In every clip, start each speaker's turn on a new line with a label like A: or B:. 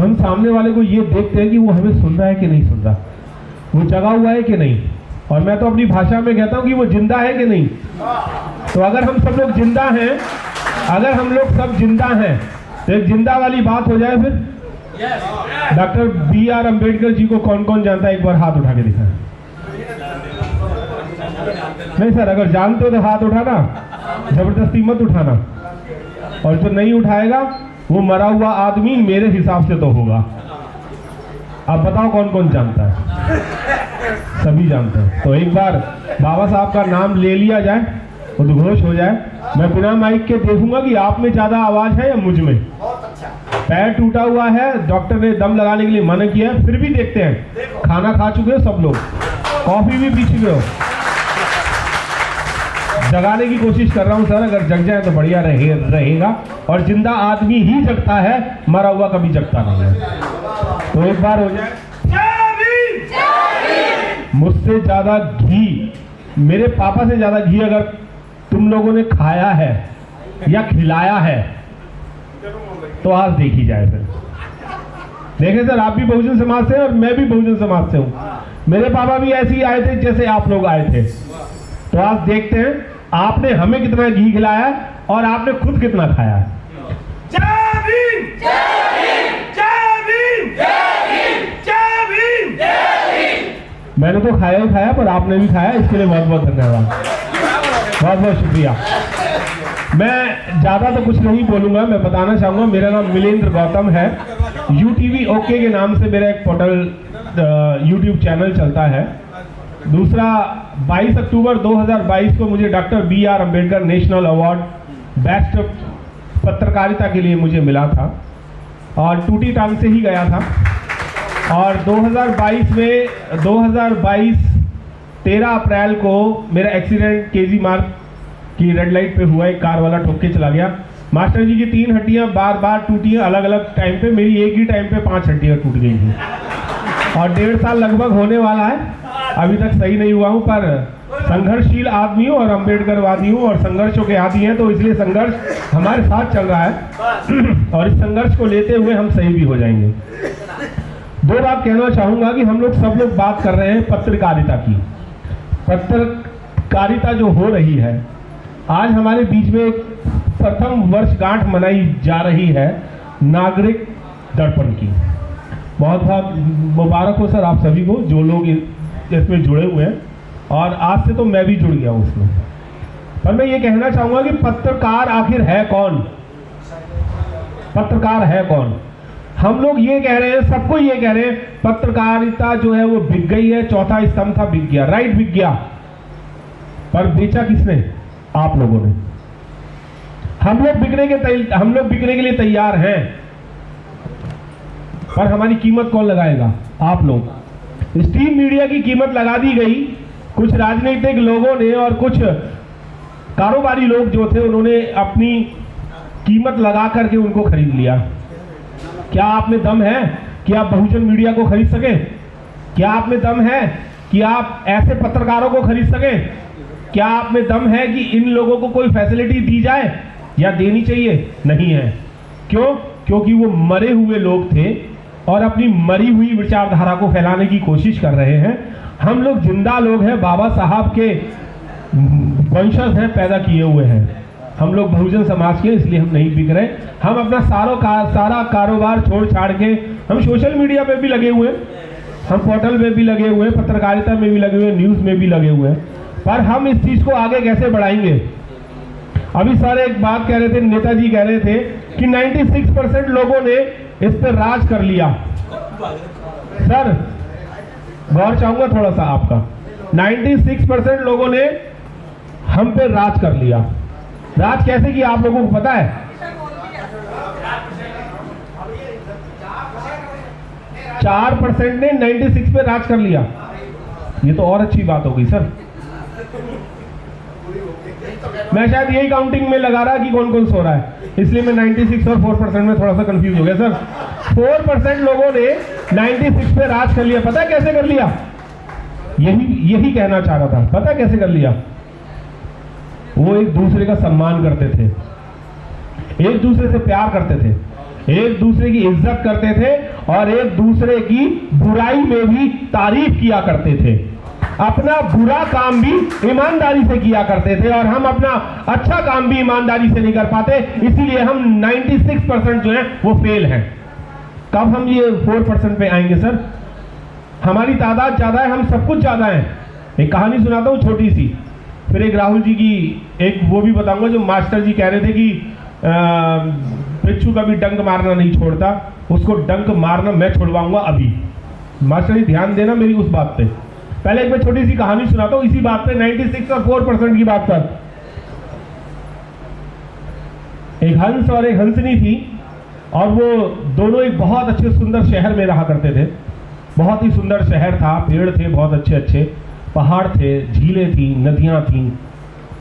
A: तो हम सामने वाले को ये देखते हैं कि वो हमें सुन रहा है कि नहीं सुन रहा, वो जगा हुआ है कि नहीं, और मैं तो अपनी भाषा में कहता हूँ कि वो जिंदा है कि नहीं। तो अगर हम सब लोग जिंदा हैं, अगर हम लोग सब जिंदा हैं तो एक जिंदा वाली बात हो जाए फिर। Doctor B.R. अम्बेडकर जी को कौन कौन जानता है, एक बार हाथ उठा के दिखाएं। नहीं सर, अगर जानते हो तो हाथ उठाना, जबरदस्ती मत उठाना, और जो नहीं उठाएगा वो मरा हुआ आदमी मेरे हिसाब से तो होगा। अब बताओ कौन कौन जानता है? सभी जानते हैं। तो एक बार बाबा साहब का नाम ले लिया जाए, उद्घोष हो जाए। मैं बिना माइक के देखूंगा कि आप में ज्यादा आवाज है या मुझ में। पैर टूटा हुआ है, डॉक्टर ने दम लगाने के लिए मना किया है, फिर भी देखते हैं। खाना खा चुके हो सब लोग, कॉफी भी पी चुके हो। जगाने की कोशिश कर रहा हूं सर, अगर जग जाए तो बढ़िया रहेगा। और जिंदा आदमी ही जगता है, मरा हुआ कभी जगता नहीं है। तो एक बार हो जाए। मुझसे ज्यादा घी, मेरे पापा से ज्यादा घी अगर तुम लोगों ने खाया है या खिलाया है तो आज देखी जाए सर। देखें सर, आप भी बहुजन समाज से हैं और मैं भी बहुजन समाज से हूं। मेरे पापा भी ऐसे ही आए थे जैसे आप लोग आए थे। तो आज देखते हैं आपने हमें कितना घी खिलाया है और आपने खुद कितना खाया है। जय भीम, जय भीम, जय भीम, जय भीम, जय भीम, जय भीम। मैंने तो खाया ही खाया, पर आपने भी खाया, इसके लिए बहुत बहुत धन्यवाद, बहुत बहुत शुक्रिया। मैं ज्यादा तो कुछ नहीं बोलूंगा, मैं बताना चाहूंगा मेरा नाम मिलेंद्र गौतम है। UTV ओके के नाम से मेरा एक पोर्टल यूट्यूब चैनल चलता है। दूसरा 22 अक्टूबर 2022 को मुझे doctor B.R. Ambedkar national award best पत्रकारिता के लिए मुझे मिला था और टूटी टांग से ही गया था। और 2022 13 अप्रैल को मेरा एक्सीडेंट KG मार्ग की रेड लाइट पे हुआ, एक कार वाला ठोक के चला गया। मास्टर जी की 3 हड्डियां बार बार टूटी हैं अलग अलग टाइम पे, मेरी एक ही टाइम पे 5 हड्डियां टूट गई थी और 1.5 साल लगभग होने वाला है, अभी तक सही नहीं हुआ हूं। पर संघर्षशील आदमी हूं और अम्बेडकरवादी हूं और संघर्षों के आदी हैं, तो इसलिए संघर्ष हमारे साथ चल रहा है और इस संघर्ष को लेते हुए हम सही भी हो जाएंगे। 2 बात कहना चाहूंगा कि हम लोग सब लोग बात कर रहे हैं पत्रकारिता की। पत्रकारिता जो हो रही है, आज हमारे बीच में एक प्रथम वर्षगांठ मनाई जा रही है नागरिक दर्पण की। बहुत बहुत मुबारक हो सर आप सभी को जो लोग इसमें जुड़े हुए हैं, और आज से तो मैं भी जुड़ गया हूं उसमें। पर मैं ये कहना चाहूंगा कि पत्रकार आखिर है कौन? पत्रकार है कौन? हम लोग ये कह रहे हैं, सबको ये कह रहे हैं पत्रकारिता जो है वो बिक गई है, चौथा स्तंभ था बिक गया, राइट बिक गया, पर बेचा किसने? आप लोगों ने। हम लोग बिकने के लिए तैयार हैं, पर हमारी कीमत कौन लगाएगा? आप लोग। स्ट्रीम मीडिया की कीमत लगा दी गई कुछ राजनीतिक लोगों ने और कुछ कारोबारी लोग जो थे उन्होंने अपनी कीमत लगा करके उनको खरीद लिया। क्या आप में दम है कि आप बहुजन मीडिया को खरीद सकें? क्या आप में दम है कि आप ऐसे पत्रकारों को खरीद सकें? क्या आप में दम है कि इन लोगों को कोई फैसिलिटी दी जाए या देनी चाहिए? नहीं है। क्यों? क्योंकि वो मरे हुए लोग थे और अपनी मरी हुई विचारधारा को फैलाने की कोशिश कर रहे हैं। हम लोग जिंदा लोग हैं, बाबा साहब के वंशज हैं, पैदा किए हुए हैं। हम लोग बहुजन समाज के, इसलिए हम नहीं बिक रहे। हम अपना सारा कारोबार छोड़ छाड़ के हम सोशल मीडिया पे भी लगे हुए हैं, हम पोर्टल में भी लगे हुए हैं, पत्रकारिता में भी लगे हुए हैं, न्यूज में भी लगे हुए हैं, पर हम इस चीज को आगे कैसे बढ़ाएंगे? अभी सर एक बात कह रहे थे, नेताजी कह रहे थे कि 96% लोगों ने इस पर राज कर लिया। सर गौर चाहूंगा थोड़ा सा आपका। 96% लोगों ने हम पे राज कर लिया। राज कैसे किया आप लोगों को पता है? 4% ने 96 पे राज कर लिया। ये तो और अच्छी बात हो गई सर। मैं शायद यही काउंटिंग में लगा रहा कि कौन कौन सो रहा है, इसलिए मैं 96 और 4% में थोड़ा सा कंफ्यूज हो गया सर। 4% लोगों ने 96 पे राज कर लिया। पता है कैसे कर लिया? यही कहना चाह रहा था। पता है कैसे कर लिया? वो एक दूसरे का सम्मान करते थे, एक दूसरे से प्यार करते थे, एक दूसरे की इज्जत करते थे और एक दूसरे की बुराई में भी तारीफ किया करते थे। अपना बुरा काम भी ईमानदारी से किया करते थे और हम अपना अच्छा काम भी ईमानदारी से नहीं कर पाते, इसीलिए हम 96% जो है वो फेल हैं। कब हम ये 4% पे आएंगे सर? हमारी तादाद ज्यादा है, हम सब कुछ ज्यादा है। एक कहानी सुनाता हूँ छोटी सी, फिर एक राहुल जी की एक वो भी बताऊंगा जो मास्टर जी कह रहे थे कि पिच्छू कभी डंक मारना नहीं छोड़ता, उसको डंक मारना मैं छुड़वाऊंगा अभी। मास्टर जी ध्यान देना मेरी उस बात पे। पहले एक मैं छोटी सी कहानी सुनाता हूँ इसी बात पे, 96 और 4% की बात पर। एक हंस और एक हंसनी थी और वो दोनों एक बहुत अच्छे सुंदर शहर में रहा करते थे। बहुत ही सुंदर शहर था, पेड़ थे बहुत अच्छे अच्छे, पहाड़ थे, झीलें थी, नदियां थी,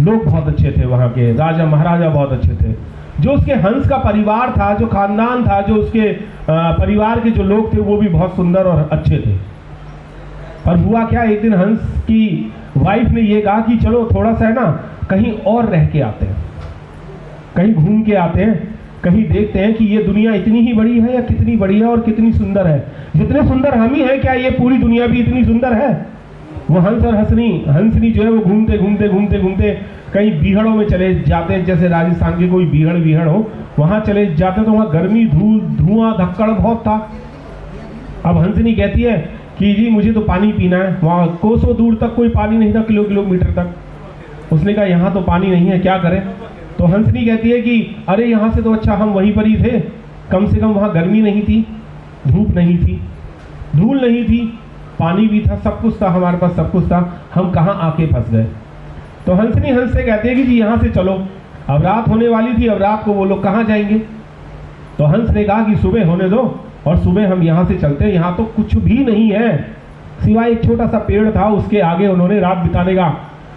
A: लोग बहुत अच्छे थे, वहां के राजा महाराजा बहुत अच्छे थे। जो उसके हंस का परिवार था, जो खानदान था, जो उसके परिवार के जो लोग थे वो भी बहुत सुंदर और अच्छे थे। पर हुआ क्या, एक दिन हंस की वाइफ ने ये कहा कि चलो थोड़ा सा है ना कहीं और रह के आते हैं, कहीं घूम के आते हैं, कहीं देखते हैं कि ये दुनिया इतनी ही बड़ी है या कितनी बड़ी है और कितनी सुंदर है। जितने सुंदर हम ही हैं, क्या ये पूरी दुनिया भी इतनी सुंदर है? वो हंस और हंसनी जो है वो घूमते घूमते घूमते घूमते कहीं बीहड़ों में चले जाते, जैसे राजस्थान के कोई बीहड़ हो, वहां चले जाते तो वहां गर्मी, धुआं धक्कड़ बहुत था। अब हंसनी कहती है कि जी मुझे तो पानी पीना है। वहां कोसों दूर तक कोई पानी नहीं था, किलोमीटर तक। उसने कहा यहाँ तो पानी नहीं है, क्या करें? तो हंसनी कहती है कि अरे यहाँ से तो अच्छा हम वहीं पर ही थे, कम से कम वहां गर्मी नहीं थी, धूप नहीं थी, धूल नहीं थी, पानी भी था, सब कुछ था, हमारे पास सब कुछ था, हम कहाँ आके फंस गए। तो हंसनी हंस से कहते हैं कि जी यहाँ से चलो। अब रात होने वाली थी, अब रात को वो लोग कहाँ जाएंगे? तो हंस ने कहा कि सुबह होने दो और सुबह हम यहाँ से चलते हैं, यहाँ तो कुछ भी नहीं है सिवाय एक छोटा सा पेड़ था, उसके आगे उन्होंने रात बिताने का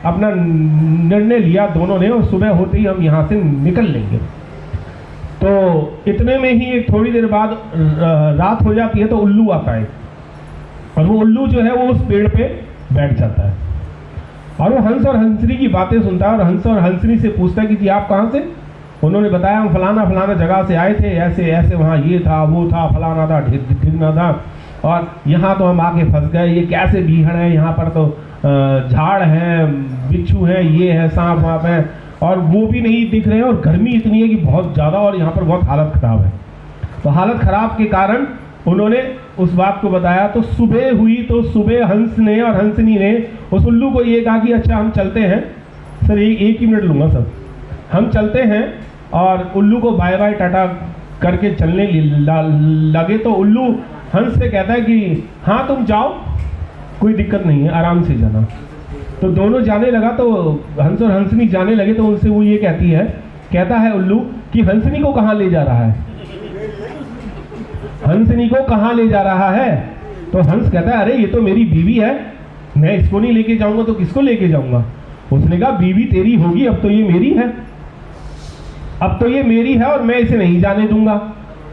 A: अपना निर्णय लिया दोनों ने, और सुबह होते ही हम यहाँ से निकल लेंगे। तो इतने में ही एक थोड़ी देर बाद रात हो जाती है तो उल्लू आता है, और वो उल्लू जो है वो उस पेड़ पे बैठ जाता है और वो हंस और हंसनी की बातें सुनता है और हंस और हंसनी से पूछता है कि जी आप कहाँ से? उन्होंने बताया हम फलाना फलाना जगह से आए थे, ऐसे ऐसे वहाँ ये था वो था, फलाना था ढिकना था, और यहाँ तो हम आके फंस गए। ये कैसे बीहड़ है, यहाँ पर तो झाड़ है, बिच्छू है, ये है, सांप वाप है, और वो भी नहीं दिख रहे हैं, और गर्मी इतनी है कि बहुत ज़्यादा, और यहाँ पर बहुत हालत ख़राब है। तो हालत ख़राब के कारण उन्होंने उस बात को बताया। तो सुबह हुई तो सुबह हंस ने और हंसनी ने उस उल्लू को ये कहा कि अच्छा हम चलते हैं। सर एक ही मिनट लूँगा सर, हम चलते हैं। और उल्लू को बाय बाय टाटा करके चलने लगे तो उल्लू हंस से कहता है कि हाँ तुम जाओ, कोई दिक्कत नहीं है, आराम से जाना। तो दोनों जाने लगा, तो हंस और हंसनी जाने लगे तो उनसे वो ये कहता है उल्लू कि हंसनी को कहाँ ले जा रहा है? हंसनी को कहाँ ले जा रहा है? तो हंस कहता है अरे ये तो मेरी बीवी है, मैं इसको नहीं लेके जाऊंगा तो किसको लेके जाऊंगा? उसने कहा बीवी तेरी होगी, अब तो ये मेरी है, अब तो ये मेरी है और मैं इसे नहीं जाने दूंगा।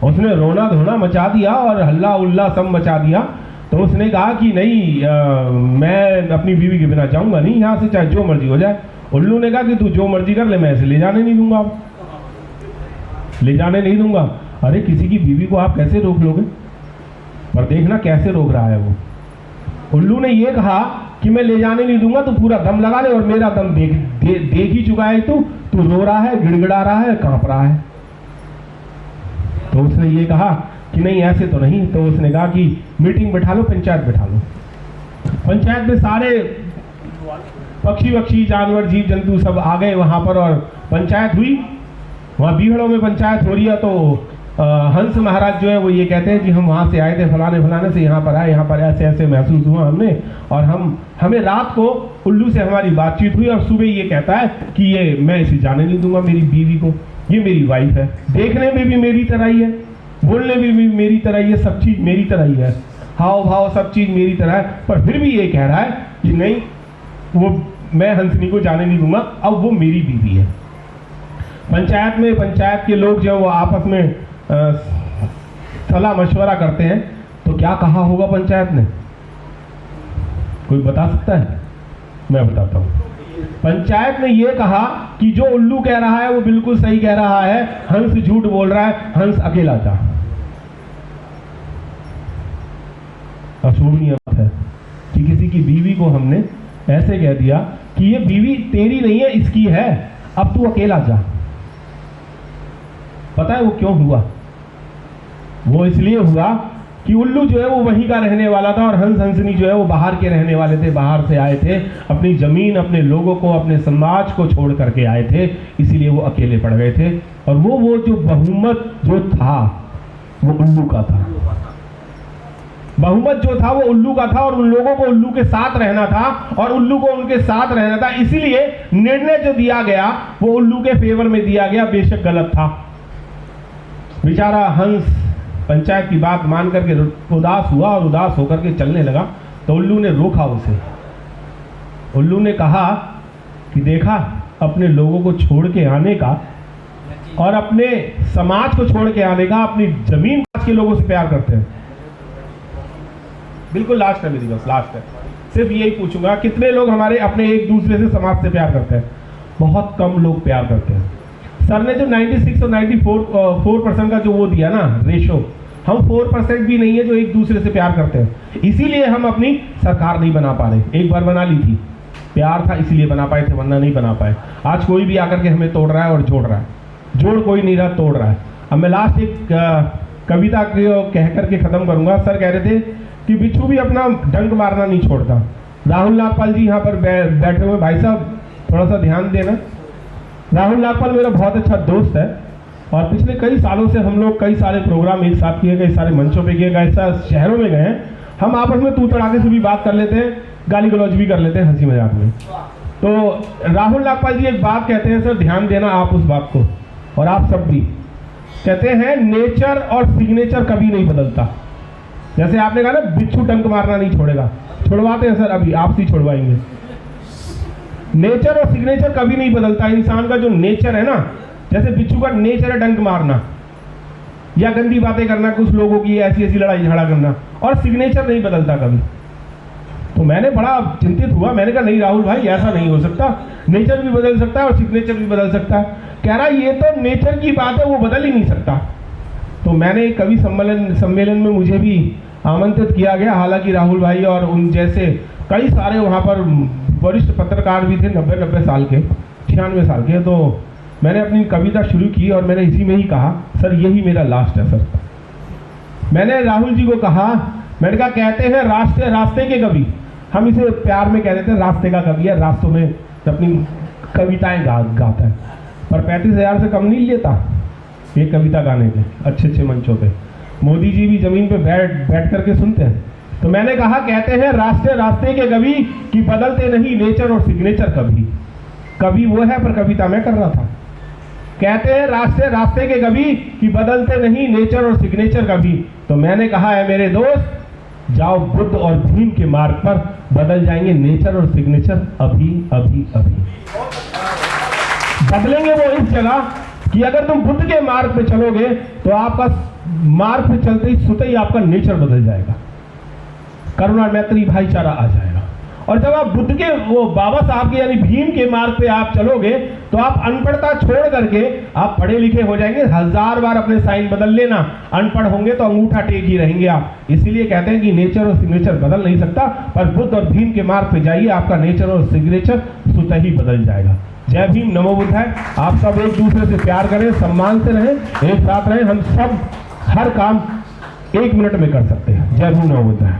A: उसने रोना धोना मचा दिया और हल्ला उल्ला सब मचा दिया। तो उसने कहा कि नहीं मैं अपनी बीवी के बिना जाऊंगा नहीं यहाँ से, चाहे जो मर्जी हो जाए। उल्लू ने कहा कि तू जो मर्जी कर ले, मैं इसे ले जाने नहीं दूंगा, अब ले जाने नहीं दूंगा। अरे किसी की बीवी को आप कैसे रोक लोगे? पर देखना कैसे रोक रहा है वो। उल्लू ने ये कहा कि मैं ले जाने नहीं दूंगा, तो पूरा दम लगा ले, और मेरा दम देख ही चुका है, तू रो रहा है, गिड़गिड़ा रहा है, कांप रहा है। तो उसने ये कहा कि नहीं ऐसे तो नहीं। तो उसने कहा कि मीटिंग बैठा लो, पंचायत बैठा लो। पंचायत में सारे पक्षी वक्षी जानवर जीव जंतु सब आ गए वहां पर, और पंचायत हुई। वहाँ बीहड़ों में पंचायत हो रही है। तो हंस महाराज जो है वो ये कहते हैं कि हम वहाँ से आए थे, फलाने से यहाँ पर आए, यहाँ पर ऐसे ऐसे महसूस हुआ हमने, और हमें रात को उल्लू से हमारी बातचीत हुई, और सुबह ये कहता है कि ये मैं इसे जाने नहीं दूंगा, मेरी बीवी को, ये मेरी वाइफ है, देखने में भी मेरी तरह ही है, बोलने में भी मेरी तरह ही है, सब चीज़ मेरी तरह ही है, हाव भाव सब चीज़ मेरी तरह है। पर फिर भी ये कह रहा है कि नहीं, वो मैं हंसनी को जाने नहीं दूंगा, अब वो मेरी बीवी है। पंचायत के लोग जो वो आपस में सलाह मशवरा करते हैं। तो क्या कहा होगा पंचायत ने, कोई बता सकता है? मैं बताता हूँ। पंचायत ने ये कहा कि जो उल्लू कह रहा है वो बिल्कुल सही कह रहा है, हंस झूठ बोल रहा है, हंस अकेला जा। अशोभनीय बात है कि किसी की बीवी को हमने ऐसे कह दिया कि ये बीवी तेरी नहीं है, इसकी है, अब तू अकेला जा। पता है वो क्यों हुआ? वो इसलिए हुआ कि उल्लू जो है वो वहीं का रहने वाला था और हंस हंसनी जो है वो बाहर के रहने वाले थे, बाहर से आए थे, अपनी जमीन, अपने लोगों को, अपने समाज को छोड़ करके आए थे, इसीलिए वो अकेले पड़ गए थे। और वो जो बहुमत जो था वो उल्लू का था। बहुमत जो था वो उल्लू का था और उन लोगों को उल्लू के साथ रहना था और उल्लू को उनके साथ रहना था। इसीलिए निर्णय जो दिया गया वो उल्लू के फेवर में दिया गया, बेशक गलत था। बेचारा हंस पंचायत की बात मान करके उदास हुआ और उदास होकर के चलने लगा, तो उल्लू ने रोका उसे। उल्लू ने कहा कि देखा, अपने लोगों को छोड़ के आने का और अपने समाज को छोड़ के आने का, अपनी जमीन के लोगों से प्यार करते हैं। बिल्कुल लास्ट है मेरी, बस लास्ट है, सिर्फ यही पूछूंगा, कितने लोग हमारे अपने एक दूसरे से समाज से प्यार करते हैं? बहुत कम लोग प्यार करते हैं। सर ने जो 96 और 94% का जो वो दिया ना रेशो, हम 4% भी नहीं है जो एक दूसरे से प्यार करते हैं। इसीलिए हम अपनी सरकार नहीं बना पा रहे। एक बार बना ली थी, प्यार था इसलिए बना पाए थे, वरना नहीं बना पाए। आज कोई भी आकर के हमें तोड़ रहा है और जोड़ रहा है, जोड़ कोई नहीं रहा, तोड़ रहा है। अब मैं लास्ट एक कविता कह करके खत्म करूंगा। सर कह रहे थे कि बिच्छू भी अपना डंक मारना नहीं छोड़ता। राहुल नागपाल जी यहाँ पर बैठे हुए, भाई साहब थोड़ा सा ध्यान देना। राहुल नागपाल मेरा बहुत अच्छा दोस्त है और पिछले कई सालों से हम लोग कई सारे प्रोग्राम एक साथ किए, कई सारे मंचों पे किए, कई सारे शहरों में गए हैं। हम आपस में तू तड़ाके से भी बात कर लेते हैं, गाली गलौज भी कर लेते हैं हंसी मजाक में। तो राहुल नागपाल जी एक बात कहते हैं, सर ध्यान देना आप उस बात को, और आप सब भी। कहते हैं नेचर और सिग्नेचर कभी नहीं बदलता। जैसे आपने कहा ना बिच्छू डंक मारना नहीं छोड़ेगा, छुड़वाते हैं सर, अभी आपसे छुड़वाएंगे। नेचर और सिग्नेचर कभी नहीं बदलता। इंसान का जो नेचर है ना, जैसे बिच्छू का नेचर है डंक मारना या गंदी बातें करना, कुछ लोगों की ऐसी ऐसी लड़ाई झगड़ा करना, और सिग्नेचर नहीं बदलता कभी। तो मैंने बड़ा चिंतित हुआ, मैंने कहा नहीं राहुल भाई ऐसा नहीं हो सकता, नेचर भी बदल सकता है और सिग्नेचर भी बदल सकता है। कह रहा ये तो नेचर की बात है, वो बदल ही नहीं सकता। तो मैंने कवि सम्मेलन में मुझे भी आमंत्रित किया गया। हालांकि राहुल भाई और उन जैसे कई सारे वहाँ पर वरिष्ठ पत्रकार भी थे, 90 साल के, 96 साल के। तो मैंने अपनी कविता शुरू की और मैंने इसी में ही कहा सर यही मेरा लास्ट है। सर मैंने राहुल जी को कहा, मैंने कहा कहते हैं रास्ते के कवि, हम इसे प्यार में कह देते हैं रास्ते का कवि है, रास्तों में अपनी कविताएं गाता है, पर 35,000 से कम नहीं लेता ये कविता गाने पे, अच्छे मंचों पे। मोदी जी भी जमीन पे बैठ करके सुनते हैं। तो मैंने कहा कहते हैं रास्ते के कवि कि बदलते नहीं नेचर और सिग्नेचर कभी। कवि वो है पर कविता मैं कर रहा था। कहते हैं रास्ते के कवि कि बदलते नहीं नेचर और सिग्नेचर कभी। तो मैंने कहा है मेरे दोस्त, जाओ बुद्ध और भीम के मार्ग पर, बदल जाएंगे नेचर और सिग्नेचर अभी अभी अभी। बदलेंगे वो इस जगह कि अगर तुम बुद्ध के मार्ग पे चलोगे तो आपका मार्ग पे चलते ही सुते ही आपका नेचर बदल जाएगा, करुणा मैत्री भाईचारा आ जाएगा। और जब आप बुद्ध के वो बाबा साहब के यानी भीम के मार्ग पे आप चलोगे तो आप अनपढ़ता छोड़ करके आप पढ़े लिखे हो जाएंगे। 1000 बार अपने साइन बदल लेना, अनपढ़ होंगे तो अंगूठा टेक ही रहेंगे आप। इसीलिए कहते हैं कि नेचर और सिग्नेचर बदल नहीं सकता, पर बुद्ध और भीम के मार्ग पे जाइए, आपका नेचर और सिग्नेचर सुते ही बदल जाएगा। जय भीम, नमो बुद्धाय। आप सब एक दूसरे से प्यार करें, सम्मान से रहें, एक साथ रहें। हम सब हर काम 1 मिनट में कर सकते हैं। जय भीम, नमो बुद्धाय।